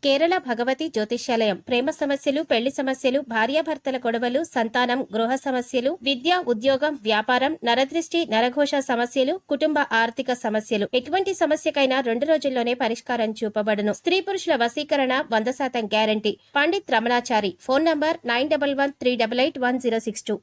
కేరళ భగవతి జ్యోతిష్యాలయం ప్రేమ సమస్యలు, పెళ్లి సమస్యలు, భార్యాభర్తల గొడవలు, సంతానం, గృహ సమస్యలు, విద్య, ఉద్యోగం, వ్యాపారం, నరదృష్టి, నరఘోష సమస్యలు, కుటుంబ ఆర్థిక సమస్యలు, ఎటువంటి సమస్యకైనా 2 రోజుల్లోనే పరిష్కారం చూపబడును. స్త్రీ పురుషుల వశీకరణ 100% guarantee. Pandit Ramanachari. Phone number 9113881062.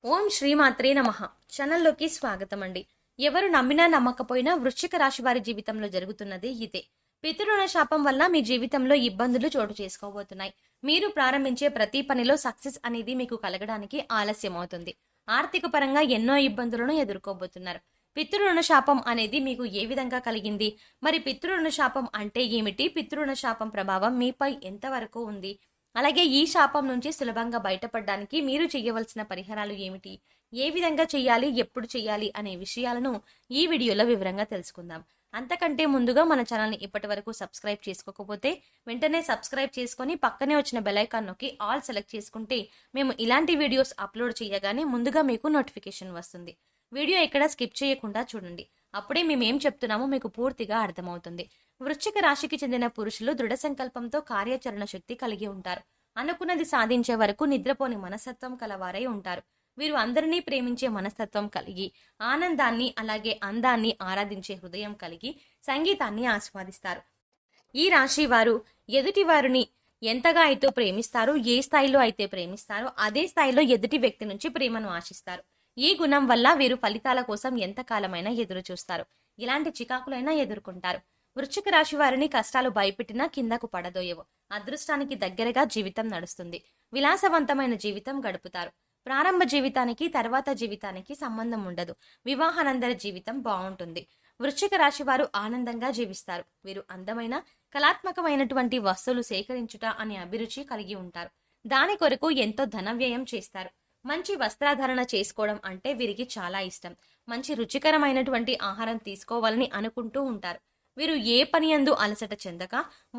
ఓం శ్రీమాత్రే నమః. ఛానల్లోకి స్వాగతం అండి. ఎవరు నమ్మినా నమ్మకపోయినా వృశ్చిక రాశి వారి జీవితంలో జరుగుతున్నది ఇదే. పితృరుణ శాపం వల్ల మీ జీవితంలో ఇబ్బందులు చోటు చేసుకోబోతున్నాయి. మీరు ప్రారంభించే ప్రతి పనిలో సక్సెస్ అనేది మీకు కలగడానికి ఆలస్యం అవుతుంది. ఆర్థిక పరంగా ఎన్నో ఇబ్బందులను ఎదుర్కోబోతున్నారు. పితృరుణ శాపం అనేది మీకు ఏ విధంగా కలిగింది? మరి పితృరుణ శాపం అంటే ఏమిటి? పితృరుణ శాపం ప్రభావం మీపై ఎంతవరకు ఉంది? అలాగే ఈ శాపం నుంచి సులభంగా బయటపడడానికి మీరు చేయవలసిన పరిహారాలు ఏమిటి? ఏ విధంగా చేయాలి, ఎప్పుడు చేయాలి అనే విషయాలను ఈ వీడియోలో వివరంగా తెలుసుకుందాం. అంతకంటే ముందుగా మన ఛానల్ని ఇప్పటి వరకు సబ్స్క్రైబ్ చేసుకోకపోతే వెంటనే సబ్స్క్రైబ్ చేసుకొని పక్కనే వచ్చిన బెల్ ఐకాన్ నొక్కి ఆల్ సెలెక్ట్ చేసుకుంటే మేము ఇలాంటి వీడియోస్ అప్లోడ్ చేయగానే ముందుగా మీకు నోటిఫికేషన్ వస్తుంది. వీడియో ఎక్కడ స్కిప్ చేయకుండా చూడండి. అప్పుడే మేమేం చెప్తున్నామో మీకు పూర్తిగా అర్థమవుతుంది. వృశ్చిక రాశికి చెందిన పురుషులు దృఢ సంకల్పంతో కార్యాచరణ శక్తి కలిగి ఉంటారు. అనుకున్నది సాధించే వరకు నిద్రపోని మనస్తత్వం కలవారై ఉంటారు. వీరు అందరినీ ప్రేమించే మనస్తత్వం కలిగి, ఆనందాన్ని అలాగే అందాన్ని ఆరాధించే హృదయం కలిగి, సంగీతాన్ని ఆస్వాదిస్తారు. ఈ రాశి వారు ఎదుటి వారిని ఎంతగా అయితే ప్రేమిస్తారో, ఏ స్థాయిలో అయితే ప్రేమిస్తారో అదే స్థాయిలో ఎదుటి వ్యక్తి నుంచి ప్రేమను ఆశిస్తారు. ఈ గుణం వల్ల వీరు ఫలితాల కోసం ఎంతకాలమైనా ఎదురు చూస్తారు. ఇలాంటి చికాకులైనా ఎదుర్కొంటారు. వృశ్చిక రాశి వారిని కష్టాలు భయపెట్టినా కిందకు పడదోయవు. అదృష్టానికి దగ్గరగా జీవితం నడుస్తుంది. విలాసవంతమైన జీవితం గడుపుతారు. ప్రారంభ జీవితానికి తర్వాత జీవితానికి సంబంధం ఉండదు. వివాహానంతర జీవితం బాగుంటుంది. వృశ్చిక రాశి వారు ఆనందంగా జీవిస్తారు. వీరు అందమైన, కళాత్మకమైనటువంటి వస్తువులు సేకరించుట అనే అభిరుచి కలిగి ఉంటారు. దాని కొరకు ఎంతో ధన వ్యయం చేస్తారు. మంచి వస్త్రాధారణ చేసుకోవడం అంటే వీరికి చాలా ఇష్టం. మంచి రుచికరమైనటువంటి ఆహారం తీసుకోవాలని అనుకుంటూ ఉంటారు. వీరు ఏ పని యందు అలసట చెందక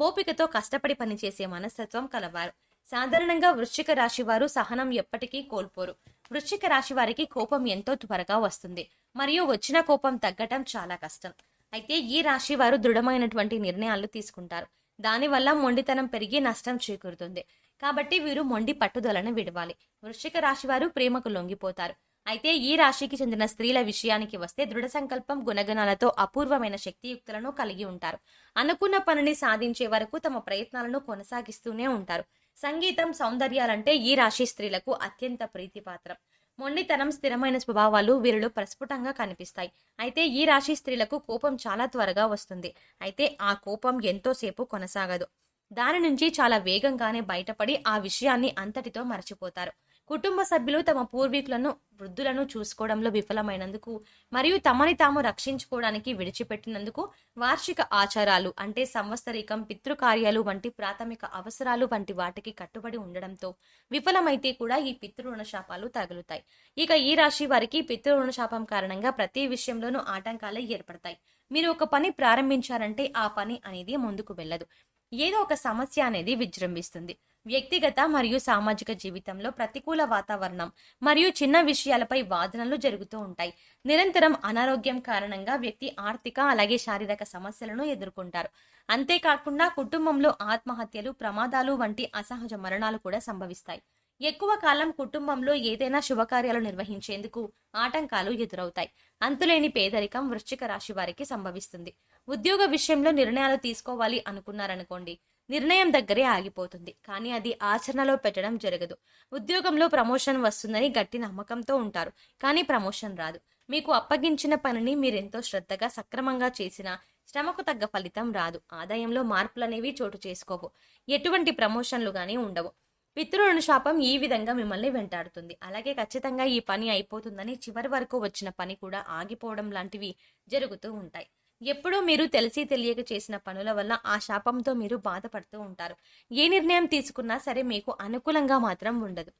ఓపికతో కష్టపడి పనిచేసే మనస్తత్వం కలవారు. సాధారణంగా వృశ్చిక రాశి వారు సహనం ఎప్పటికీ కోల్పోరు. వృశ్చిక రాశి వారికి కోపం ఎంతో త్వరగా వస్తుంది మరియు వచ్చిన కోపం తగ్గటం చాలా కష్టం. అయితే ఈ రాశి వారు దృఢమైనటువంటి నిర్ణయాలు తీసుకుంటారు. దానివల్ల మొండితనం పెరిగి నష్టం చేకూరుతుంది. కాబట్టి వీరు మొండి పట్టుదలను విడవాలి. వృశ్చిక రాశి వారు ప్రేమకు లొంగిపోతారు. అయితే ఈ రాశికి చెందిన స్త్రీల విషయానికి వస్తే దృఢ సంకల్పం, గుణగణాలతో అపూర్వమైన శక్తియుక్తులను కలిగి ఉంటారు. అనుకున్న పనిని సాధించే వరకు తమ ప్రయత్నాలను కొనసాగిస్తూనే ఉంటారు. సంగీతం, సౌందర్యాలంటే ఈ రాశి స్త్రీలకు అత్యంత ప్రీతిపాత్రం. మొండితనం, స్థిరమైన స్వభావాలు వీరిలో ప్రస్ఫుటంగా కనిపిస్తాయి. అయితే ఈ రాశి స్త్రీలకు కోపం చాలా త్వరగా వస్తుంది. అయితే ఆ కోపం ఎంతోసేపు కొనసాగదు. దాని నుంచి చాలా వేగంగానే బయటపడి ఆ విషయాన్ని అంతటితో మర్చిపోతారు. కుటుంబ సభ్యులు తమ పూర్వీకులను, వృద్ధులను చూసుకోవడంలో విఫలమైనందుకు మరియు తమని తాము రక్షించుకోవడానికి విడిచిపెట్టినందుకు వార్షిక ఆచారాలు అంటే సంవత్సరికం, పితృకార్యాలు వంటి ప్రాథమిక అవసరాలు వంటి వాటికి కట్టుబడి ఉండడంతో విఫలమైతే కూడా ఈ పితృరుణ శాపాలు తగులుతాయి. ఇక ఈ రాశి వారికి పితృరుణ శాపం కారణంగా ప్రతి విషయంలోనూ ఆటంకాలే ఏర్పడతాయి. మీరు ఒక పని ప్రారంభించారంటే ఆ పని అనేది ముందుకు వెళ్ళదు. ఏదో ఒక సమస్య అనేది విజృంభిస్తుంది. వ్యక్తిగత మరియు సామాజిక జీవితంలో ప్రతికూల వాతావరణం మరియు చిన్న విషయాలపై వాదనలు జరుగుతూ ఉంటాయి. నిరంతరం అనారోగ్యం కారణంగా వ్యక్తి ఆర్థిక అలాగే శారీరక సమస్యలను ఎదుర్కొంటారు. అంతేకాకుండా కుటుంబంలో ఆత్మహత్యలు, ప్రమాదాలు వంటి అసహజ మరణాలు కూడా సంభవిస్తాయి. ఎక్కువ కాలం కుటుంబంలో ఏదైనా శుభకార్యాలు నిర్వహించేందుకు ఆటంకాలు ఎదురవుతాయి. అంతులేని పేదరికం వృశ్చిక రాశి వారికి సంభవిస్తుంది. ఉద్యోగ విషయంలో నిర్ణయాలు తీసుకోవాలి అనుకున్నారనుకోండి, నిర్ణయం దగ్గరే ఆగిపోతుంది. కానీ అది ఆచరణలో పెట్టడం జరగదు. ఉద్యోగంలో ప్రమోషన్ వస్తుందని గట్టి నమ్మకంతో ఉంటారు. కానీ ప్రమోషన్ రాదు. మీకు అప్పగించిన పనిని మీరెంతో శ్రద్ధగా సక్రమంగా చేసినా శ్రమకు తగ్గ ఫలితం రాదు. ఆదాయంలో మార్పులనేవి చోటు చేసుకోవు. ఎటువంటి ప్రమోషన్లు గానీ ఉండవు. పితృరుణ శాపం ఈ విధంగా మిమ్మల్ని వెంటాడుతుంది. అలాగే ఖచ్చితంగా ఈ పని అయిపోతుందని చివరి వరకు వచ్చిన పని కూడా ఆగిపోవడం లాంటివి జరుగుతూ ఉంటాయి. ఎప్పుడూ మీరు తెలిసి తెలియక చేసిన పనుల వల్ల ఆ శాపంతో మీరు బాధపడుతూ ఉంటారు. ఏ నిర్ణయం తీసుకున్నా సరే మీకు అనుకూలంగా మాత్రం ఉండదు.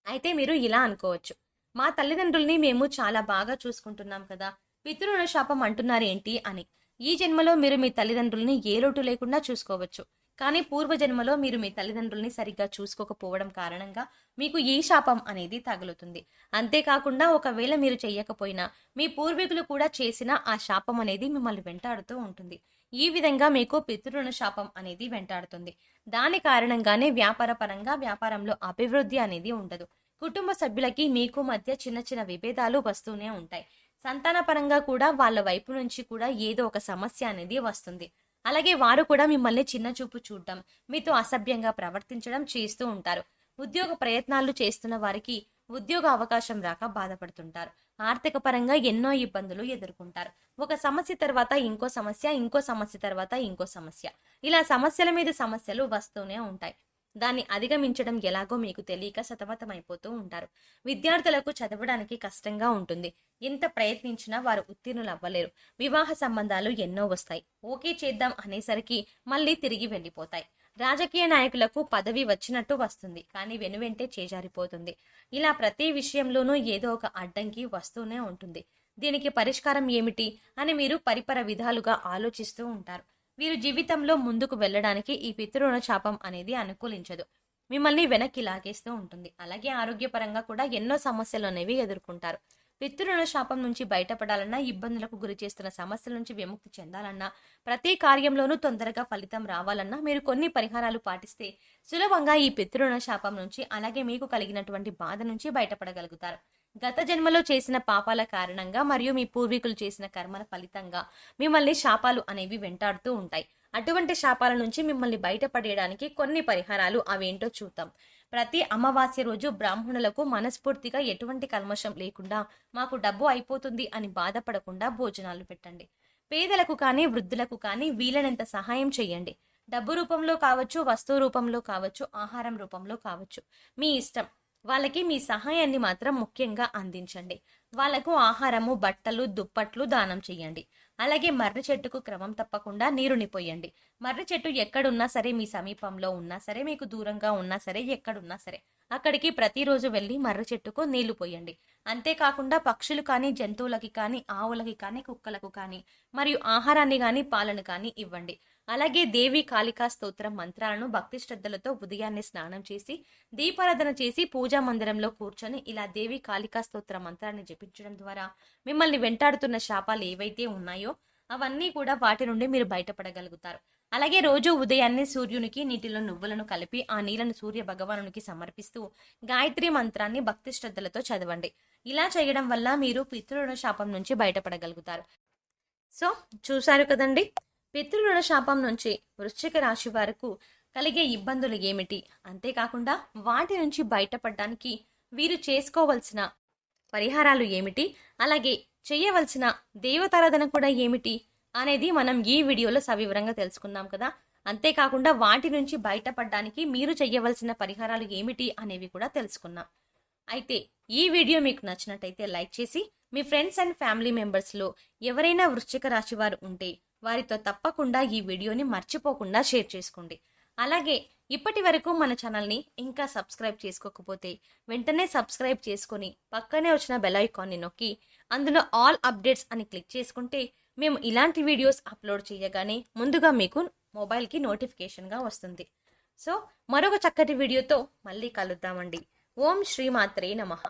అయితే మీరు ఇలా అనుకోవచ్చు, మా తల్లిదండ్రుల్ని మేము చాలా బాగా చూసుకుంటున్నాం కదా, పితృరుణ శాపం అంటున్నారేంటి అని. ఈ జన్మలో మీరు మీ తల్లిదండ్రుల్ని ఏ లోటు లేకుండా చూసుకోవచ్చు. కానీ పూర్వజన్మలో మీరు మీ తల్లిదండ్రుల్ని సరిగ్గా చూసుకోకపోవడం కారణంగా మీకు ఈ శాపం అనేది తగులుతుంది. అంతేకాకుండా ఒకవేళ మీరు చెయ్యకపోయినా మీ పూర్వీకులు కూడా చేసిన ఆ శాపం అనేది మిమ్మల్ని వెంటాడుతూ ఉంటుంది. ఈ విధంగా మీకు పితృరుణ శాపం అనేది వెంటాడుతుంది. దాని కారణంగానే వ్యాపార పరంగా వ్యాపారంలో అభివృద్ధి అనేది ఉండదు. కుటుంబ సభ్యులకి మీకు మధ్య చిన్న చిన్న విభేదాలు వస్తూనే ఉంటాయి. సంతాన పరంగా కూడా వాళ్ళ వైపు నుంచి కూడా ఏదో ఒక సమస్య అనేది వస్తుంది. అలాగే వారు కూడా మిమ్మల్ని చిన్న చూపు చూడడం, మీతో అసభ్యంగా ప్రవర్తించడం చేస్తూ ఉంటారు. ఉద్యోగ ప్రయత్నాలు చేస్తున్న వారికి ఉద్యోగ అవకాశం రాక బాధపడుతుంటారు. ఆర్థిక పరంగా ఎన్నో ఇబ్బందులు ఎదుర్కొంటారు. ఒక సమస్య తర్వాత ఇంకో సమస్య, ఇంకో సమస్య తర్వాత ఇంకో సమస్య, ఇలా సమస్యల మీద సమస్యలు వస్తూనే ఉంటాయి. దాన్ని అధిగమించడం ఎలాగో మీకు తెలియక సతమతమైపోతూ ఉంటారు. విద్యార్థులకు చదవడానికి కష్టంగా ఉంటుంది. ఎంత ప్రయత్నించినా వారు ఉత్తీర్ణులు అవ్వలేరు. వివాహ సంబంధాలు ఎన్నో వస్తాయి. ఓకే చేద్దాం అనేసరికి మళ్ళీ తిరిగి వెళ్ళిపోతాయి. రాజకీయ నాయకులకు పదవి వచ్చినట్టు వస్తుంది, కానీ వెనువెంటే చేజారిపోతుంది. ఇలా ప్రతి విషయంలోనూ ఏదో ఒక అడ్డంకి వస్తూనే ఉంటుంది. దీనికి పరిష్కారం ఏమిటి అని మీరు పరిపర విధాలుగా ఆలోచిస్తూ ఉంటారు. వీరు జీవితంలో ముందుకు వెళ్ళడానికి ఈ పితృరుణ శాపం అనేది అనుకూలించదు. మిమ్మల్ని వెనక్కి లాగేస్తూ ఉంటుంది. అలాగే ఆరోగ్యపరంగా కూడా ఎన్నో సమస్యలు అనేవి ఎదుర్కొంటారు. పితృరుణ శాపం నుంచి బయటపడాలన్నా, ఇబ్బందులకు గురి చేస్తున్న సమస్యల నుంచి విముక్తి చెందాలన్నా, ప్రతి కార్యంలోనూ తొందరగా ఫలితం రావాలన్నా మీరు కొన్ని పరిహారాలు పాటిస్తే సులభంగా ఈ పితృరుణ శాపం నుంచి, అలాగే మీకు కలిగినటువంటి బాధ నుంచి బయటపడగలుగుతారు. గత జన్మలో చేసిన పాపాల కారణంగా మరియు మీ పూర్వీకులు చేసిన కర్మల ఫలితంగా మిమ్మల్ని శాపాలు అనేవి వెంటాడుతూ ఉంటాయి. అటువంటి శాపాల నుంచి మిమ్మల్ని బయటపడేయడానికి కొన్ని పరిహారాలు అవేంటో చూద్దాం. ప్రతి అమావాస్య రోజు బ్రాహ్మణులకు మనస్ఫూర్తిగా ఎటువంటి కల్మషం లేకుండా మాకు డబ్బు అయిపోతుంది అని బాధపడకుండా భోజనాలు పెట్టండి. పేదలకు కానీ వృద్ధులకు కానీ వీలైనంత సహాయం చేయండి. డబ్బు రూపంలో కావచ్చు, వస్తువు రూపంలో కావచ్చు, ఆహారం రూపంలో కావచ్చు, మీ ఇష్టం. వాళ్ళకి మీ సహాయాన్ని మాత్రం ముఖ్యంగా అందించండి. వాళ్లకు ఆహారము, బట్టలు, దుప్పట్లు దానం చేయండి. అలాగే మర్రి చెట్టుకు క్రమం తప్పకుండా నీరుని పోయండి. మర్రి చెట్టు ఎక్కడున్నా సరే, మీ సమీపంలో ఉన్నా సరే, మీకు దూరంగా ఉన్నా సరే, ఎక్కడున్నా సరే అక్కడికి ప్రతిరోజు వెళ్ళి మర్రి చెట్టుకు నీళ్లు పోయండి. అంతేకాకుండా పక్షులు కానీ, జంతువులకి కానీ, ఆవులకి కానీ, కుక్కలకు కానీ మరియు ఆహారాన్ని కానీ, పాలను కానీ ఇవ్వండి. అలాగే దేవి కాళికా స్తోత్రం మంత్రాలను భక్తి శ్రద్ధలతో ఉదయాన్నే స్నానం చేసి, దీపారాధన చేసి, పూజా మందిరంలో కూర్చొని ఇలా దేవి కాళికా స్తోత్ర మంత్రాన్ని జపించడం ద్వారా మిమ్మల్ని వెంటాడుతున్న శాపాలు ఏవైతే ఉన్నాయో అవన్నీ కూడా వాటి నుండి మీరు బయటపడగలుగుతారు. అలాగే రోజు ఉదయాన్నే సూర్యునికి నీటిలో నువ్వులను కలిపి ఆ నీళ్లను సూర్య భగవానునికి సమర్పిస్తూ గాయత్రి మంత్రాన్ని భక్తి శ్రద్ధలతో చదవండి. ఇలా చేయడం వల్ల మీరు పితృరుణ శాపం నుంచి బయటపడగలుగుతారు. సో చూశారు కదండి, పితృరుణ శాపం నుంచి వృశ్చిక రాశి వారికి కలిగే ఇబ్బందులు ఏమిటి, అంతేకాకుండా వాటి నుంచి బయటపడడానికి వీరు చేసుకోవలసిన పరిహారాలు ఏమిటి, అలాగే చేయవలసిన దేవతారాధన కూడా ఏమిటి అనేది మనం ఈ వీడియోలో సవివరంగా తెలుసుకుందాం కదా. అంతేకాకుండా వాటి నుంచి బయటపడడానికి మీరు చేయవలసిన పరిహారాలు ఏమిటి అనేవి కూడా తెలుసుకున్నాం. అయితే ఈ వీడియో మీకు నచ్చినట్టయితే లైక్ చేసి మీ ఫ్రెండ్స్ అండ్ ఫ్యామిలీ మెంబర్స్లో ఎవరైనా వృశ్చిక రాశి వారు ఉంటే వారితో తప్పకుండా ఈ వీడియోని మర్చిపోకుండా షేర్ చేసుకోండి. అలాగే ఇప్పటి వరకు మన ఛానల్ని ఇంకా సబ్స్క్రైబ్ చేసుకోకపోతే వెంటనే సబ్స్క్రైబ్ చేసుకొని పక్కనే వచ్చిన బెల్ ఐకాన్ని నొక్కి అందులో ఆల్ అప్డేట్స్ అని క్లిక్ చేసుకుంటే మేము ఇలాంటి వీడియోస్ అప్లోడ్ చేయగానే ముందుగా మీకు మొబైల్కి నోటిఫికేషన్గా వస్తుంది. సో మరొక చక్కటి వీడియోతో మళ్ళీ కలుద్దామండి. ఓం శ్రీమాత్రే నమః.